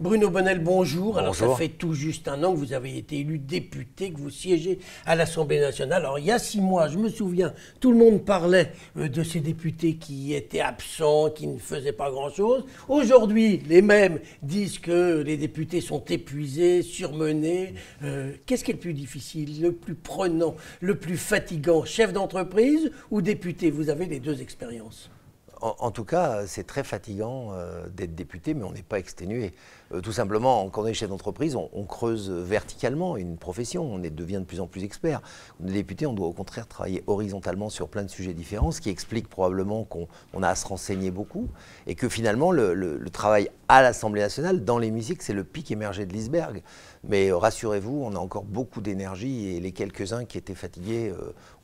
Bruno Bonnell, bonjour. Alors, Bonjour. ça fait tout juste un an que vous avez été élu député, que vous siégez à l'Assemblée nationale. Alors, il y a 6 mois, je me souviens, tout le monde parlait de ces députés qui étaient absents, qui ne faisaient pas grand-chose. Aujourd'hui, les mêmes disent que les députés sont épuisés, surmenés. Qu'est-ce qui est le plus difficile, le plus prenant, le plus fatigant, chef d'entreprise ou député? Vous avez les deux expériences. En tout cas, c'est très fatigant d'être député, mais on n'est pas exténué. Tout simplement, quand on est chef d'entreprise, on creuse verticalement une profession, devient de plus en plus expert. Quand on est député, on doit au contraire travailler horizontalement sur plein de sujets différents, ce qui explique probablement qu'on a à se renseigner beaucoup, et que finalement, le travail à l'Assemblée nationale, dans l'hémicycle, c'est le pic émergé de l'iceberg. Mais rassurez-vous, on a encore beaucoup d'énergie, et les quelques-uns qui étaient fatigués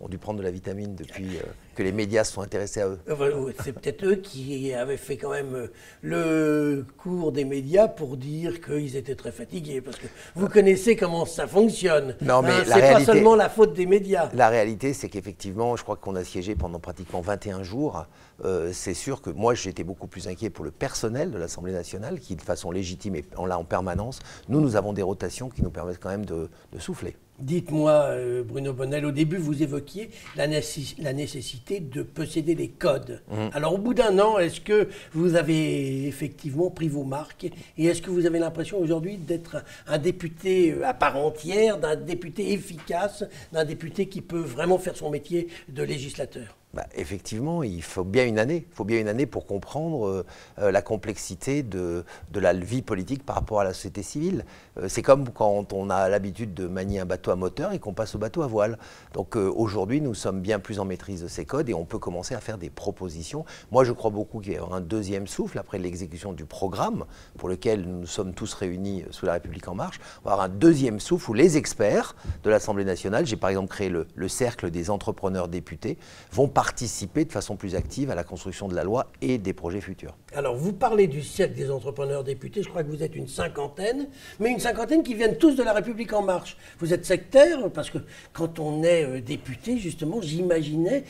ont dû prendre de la vitamine depuis que les médias se sont intéressés à eux. C'est peut-être eux qui avaient fait quand même le cours des médias pour dire qu'ils étaient très fatigués, parce que vous connaissez comment ça fonctionne. Non, mais c'est pas seulement la faute des médias. La réalité, c'est qu'effectivement, je crois qu'on a siégé pendant pratiquement 21 jours. C'est sûr que moi, j'étais beaucoup plus inquiet pour le personnel de l'Assemblée nationale, qui de façon légitime est là en permanence. Nous avons des rotations qui nous permettent quand même de souffler. Dites-moi, Bruno Bonnell, au début, vous évoquiez la nécessité de posséder les codes. Alors, au bout d'un an, est-ce que vous avez effectivement pris vos marques? Et est-ce que vous avez l'impression aujourd'hui d'être un député à part entière, d'un député efficace, d'un député qui peut vraiment faire son métier de législateur? Effectivement, il faut bien une année. Il faut bien une année pour comprendre la complexité de la vie politique par rapport à la société civile. C'est comme quand on a l'habitude de manier un bateau à moteur et qu'on passe au bateau à voile. Donc aujourd'hui, nous sommes bien plus en maîtrise de ces codes et on peut commencer à faire des propositions. Moi, je crois beaucoup qu'il y aura un deuxième souffle après l'exécution du programme pour lequel nous sommes tous réunis sous La République En Marche. On va avoir un deuxième souffle où les experts de l'Assemblée nationale, j'ai par exemple créé le cercle des entrepreneurs députés, vont participer de façon plus active à la construction de la loi et des projets futurs. Alors, vous parlez du cercle des entrepreneurs députés, je crois que vous êtes une cinquantaine, mais une cinquantaine qui viennent tous de La République En Marche. Vous êtes sectaire, parce que quand on est député, justement, j'imaginais,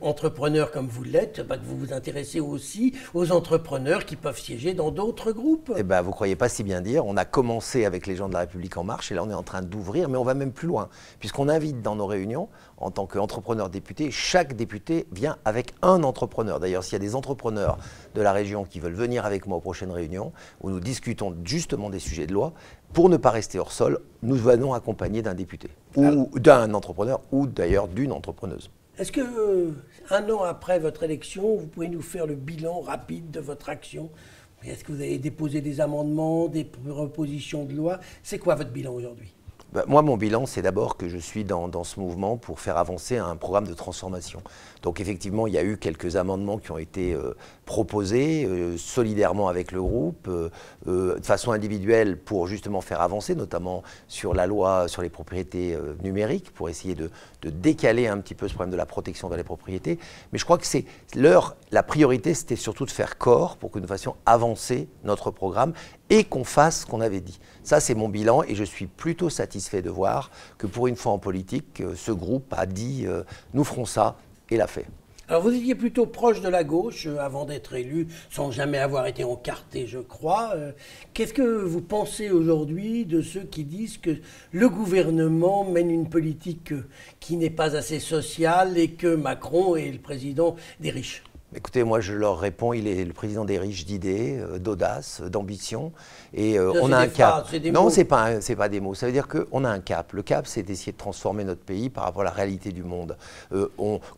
entrepreneur comme vous l'êtes, que vous vous intéressez aussi aux entrepreneurs qui peuvent siéger dans d'autres groupes. Eh bien, vous ne croyez pas si bien dire. On a commencé avec les gens de La République En Marche, et là, on est en train d'ouvrir, mais on va même plus loin, puisqu'on invite dans nos réunions, en tant qu'entrepreneur député, chaque député vient avec un entrepreneur. D'ailleurs, s'il y a des entrepreneurs de la région qui veulent venir avec moi aux prochaines réunions, où nous discutons justement des sujets de loi, pour ne pas rester hors sol, nous venons accompagner d'un député, ou d'un entrepreneur, ou d'ailleurs d'une entrepreneuse. Est-ce que, un an après votre élection, vous pouvez nous faire le bilan rapide de votre action? Est-ce que vous avez déposé des amendements, des propositions de loi? C'est quoi votre bilan aujourd'hui? Moi, mon bilan, c'est d'abord que je suis dans ce mouvement pour faire avancer un programme de transformation. Donc effectivement, il y a eu quelques amendements qui ont été proposés solidairement avec le groupe, de façon individuelle pour justement faire avancer, notamment sur la loi sur les propriétés numériques, pour essayer de décaler un petit peu ce problème de la protection vers les propriétés. Mais je crois que c'est la priorité, c'était surtout de faire corps pour que nous fassions avancer notre programme et qu'on fasse ce qu'on avait dit. Ça, c'est mon bilan et je suis plutôt satisfait de voir que pour une fois en politique, ce groupe a dit « nous ferons ça » et l'a fait. Alors vous étiez plutôt proche de la gauche avant d'être élu, sans jamais avoir été encarté, je crois. Qu'est-ce que vous pensez aujourd'hui de ceux qui disent que le gouvernement mène une politique qui n'est pas assez sociale et que Macron est le président des riches ? Écoutez, moi je leur réponds, il est le président des riches d'idées, d'audace, d'ambition, et on a un cap. Non, c'est pas des mots, ça veut dire qu'on a un cap. Le cap, c'est d'essayer de transformer notre pays par rapport à la réalité du monde.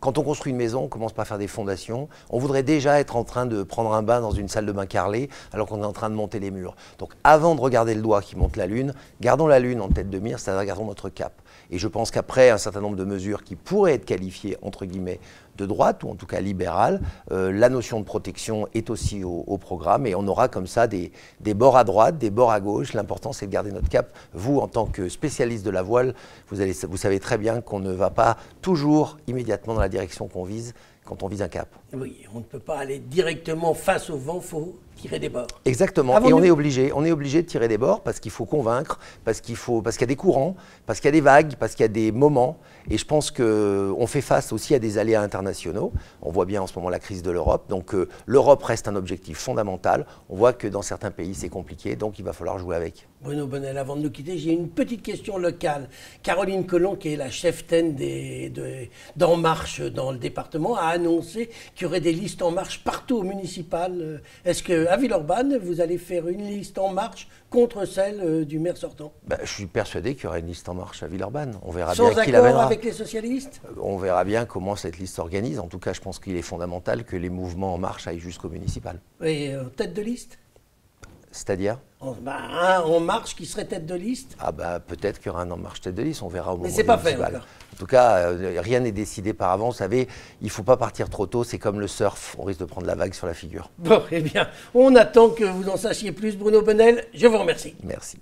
Quand on construit une maison, on commence par faire des fondations. On voudrait déjà être en train de prendre un bain dans une salle de bain carrelée, alors qu'on est en train de monter les murs. Donc avant de regarder le doigt qui monte la Lune, gardons la Lune en tête de mire, c'est-à-dire gardons notre cap. Et je pense qu'après un certain nombre de mesures qui pourraient être qualifiées, entre guillemets, de droite, ou en tout cas libérale, la notion de protection est aussi au programme et on aura comme ça des bords à droite, des bords à gauche. L'important, c'est de garder notre cap. Vous, en tant que spécialiste de la voile, vous savez très bien qu'on ne va pas toujours immédiatement dans la direction qu'on vise, quand on vise un cap. Oui, on ne peut pas aller directement face au vent, il faut tirer des bords. Exactement, et on est obligé de tirer des bords parce qu'il faut convaincre, parce qu'il y a des courants, parce qu'il y a des vagues, parce qu'il y a des moments, et je pense qu'on fait face aussi à des aléas internationaux. On voit bien en ce moment la crise de l'Europe, donc l'Europe reste un objectif fondamental. On voit que dans certains pays c'est compliqué, donc il va falloir jouer avec. Bruno Bonnell, avant de nous quitter, j'ai une petite question locale. Caroline Collomb, qui est la cheftaine d'En Marche dans le département, a annoncé qu'il y aurait des listes En Marche partout au municipal. Est-ce qu'à Villeurbanne, vous allez faire une liste En Marche contre celle du maire sortant? Je suis persuadé qu'il y aura une liste En Marche à Villeurbanne. On verra Sans bien qui accord l'amènera. avec les socialistes? On verra bien comment cette liste s'organise. En tout cas, je pense qu'il est fondamental que les mouvements En Marche aillent jusqu'au municipal. Et tête de liste? C'est-à-dire un En Marche qui serait tête de liste? Peut-être qu'il y aura un En Marche tête de liste, on verra au moment. Mais c'est pas fait encore. En tout cas, rien n'est décidé par avance. Vous savez, il ne faut pas partir trop tôt, c'est comme le surf, on risque de prendre la vague sur la figure. Bon, eh bien, on attend que vous en sachiez plus, Bruno Bonnell. Je vous remercie. Merci.